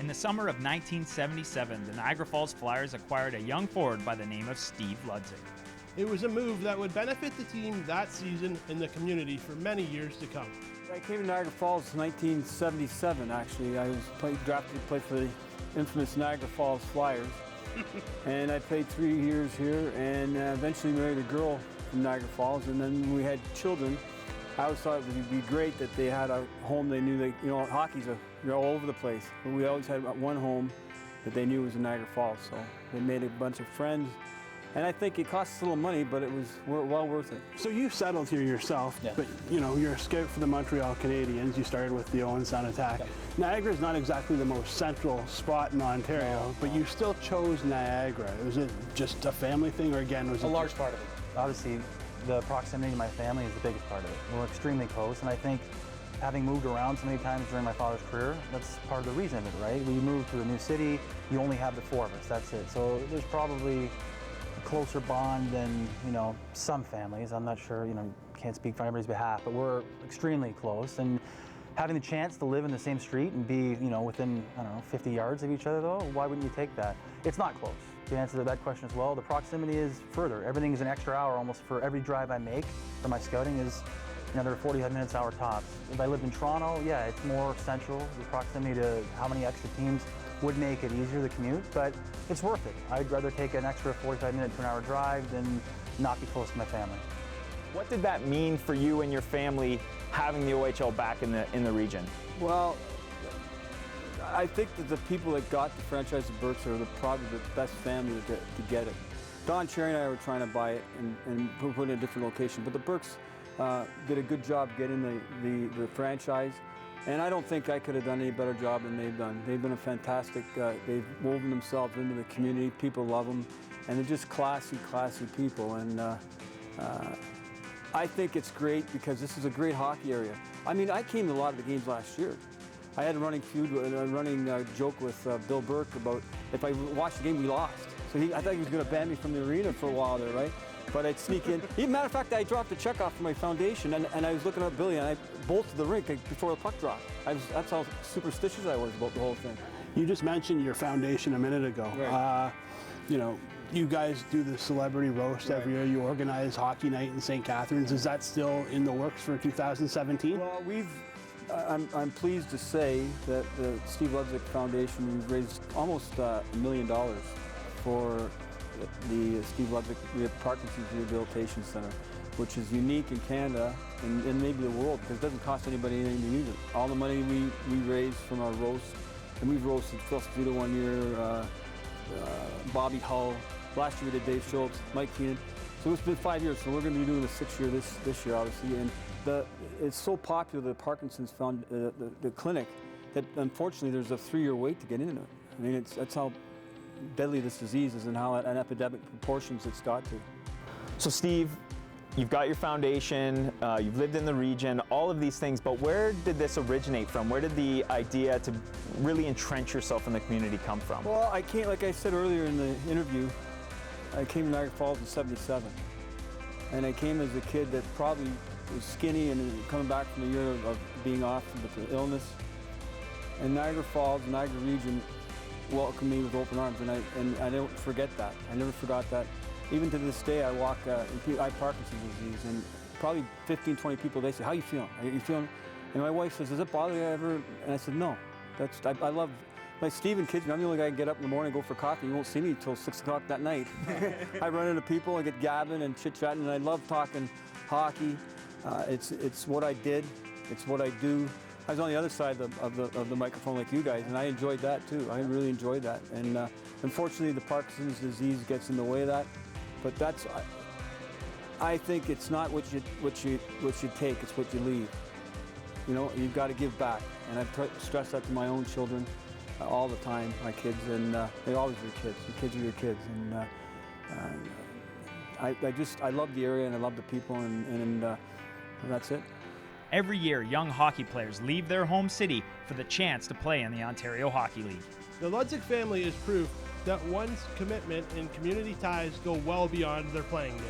In the summer of 1977, the Niagara Falls Flyers acquired a young forward by the name of Steve Ludzig. It was a move that would benefit the team that season and the community for many years to come. I came to Niagara Falls in 1977, actually. I was drafted to play for the infamous Niagara Falls Flyers. And I played 3 years here and eventually married a girl from Niagara Falls. And then when we had children, I always thought it would be great that they had a home they knew. That, you know, hockey's you're all over the place. But we always had one home that they knew was in Niagara Falls. So they made a bunch of friends. And I think it cost a little money, but it was well worth it. So you settled here yourself, yeah. But you know, you're a scout for the Montreal Canadiens. You started with the Owen Sound Attack. Yeah. Niagara is not exactly the most central spot in Ontario, but you still chose Niagara. Was it just a family thing, or again, was it a large part of it? Obviously, the proximity to my family is the biggest part of it. We're extremely close, and I think having moved around so many times during my father's career, that's part of the reason of it, right? We moved to a new city, you only have the 4 of us, that's it. So there's probably closer bond than, you know, some families. I'm not sure, you know, can't speak for anybody's behalf, but we're extremely close. And having the chance to live in the same street and be, you know, within, I don't know, 50 yards of each other though, why wouldn't you take that? It's not close. To answer that question as well, the proximity is further. Everything is an extra hour almost for every drive I make for my scouting is another 45 minutes, hour tops. If I lived in Toronto, yeah, it's more central. The proximity to how many extra teams would make it easier, the commute, but it's worth it. I'd rather take an extra 45-minute to an hour drive than not be close to my family. What did that mean for you and your family having the OHL back in the region? Well, I think that the people that got the franchise of Burks are probably the best family to get it. Don Cherry and I were trying to buy it and put it in a different location, but the Burks did a good job getting the franchise. And I don't think I could have done any better job than they've done. They've been a fantastic, they've woven themselves into the community. People love them, and they're just classy, classy people. And I think it's great because this is a great hockey area. I mean, I came to a lot of the games last year. I had a running joke with Bill Burke about if I watched the game, we lost. So I thought he was going to ban me from the arena for a while there, right? But I'd sneak in. Matter of fact, I dropped the check off for my foundation, and I was looking at Billy, and I bolted the rink before the puck dropped. That's how superstitious I was about the whole thing. You just mentioned your foundation a minute ago. Right. You know, you guys do the celebrity roast every year. You organize hockey night in St. Catharines. Is that still in the works for 2017? Well, I'm pleased to say that the Steve Ludzig Foundation, we've raised almost $1 million for the Steve Ludzig Parkinson's Rehabilitation Center, which is unique in Canada and maybe the world because it doesn't cost anybody anything to use it. All the money we raise from our roast, and we've roasted Phil Stevito one year, Bobby Hull. Last year we did Dave Schultz, Mike Keenan. So it's been 5 years, so we're going to be doing the 6th year this year, obviously. And it's so popular, the Parkinson's the clinic, that unfortunately there's a 3-year wait to get into it. I mean, that's how deadly this disease is and how an epidemic proportions it's got to. So Steve, you've got your foundation, you've lived in the region, all of these things, but where did this originate from? Where did the idea to really entrench yourself in the community come from? Well, I came, like I said earlier in the interview, I came to Niagara Falls in '77. And I came as a kid that probably was skinny and coming back from a year of being off with the illness. And Niagara Falls, Niagara region, welcomed me with open arms, and I don't forget that. I never forgot that. Even to this day, I walk, I have Parkinson's disease, and probably 15, 20 people, they say, how you feeling? Are you feeling? And my wife says, does it bother you ever? And I said, no. I love, like Stephen kids me, I'm the only guy who can get up in the morning and go for coffee. You won't see me until 6 o'clock that night. I run into people, I get gabbing and chit-chatting, and I love talking hockey. It's what I did, it's what I do. I was on the other side of the microphone like you guys, and I enjoyed that too. I really enjoyed that. And unfortunately, the Parkinson's disease gets in the way of that. But I think it's not what you take, it's what you leave. You know, you've got to give back. And I've stressed that to my own children all the time, my kids, and they always are kids. Your kids are your kids. And I love the area and I love the people, and that's it. Every year, young hockey players leave their home city for the chance to play in the Ontario Hockey League. The Ludzig family is proof that one's commitment and community ties go well beyond their playing days.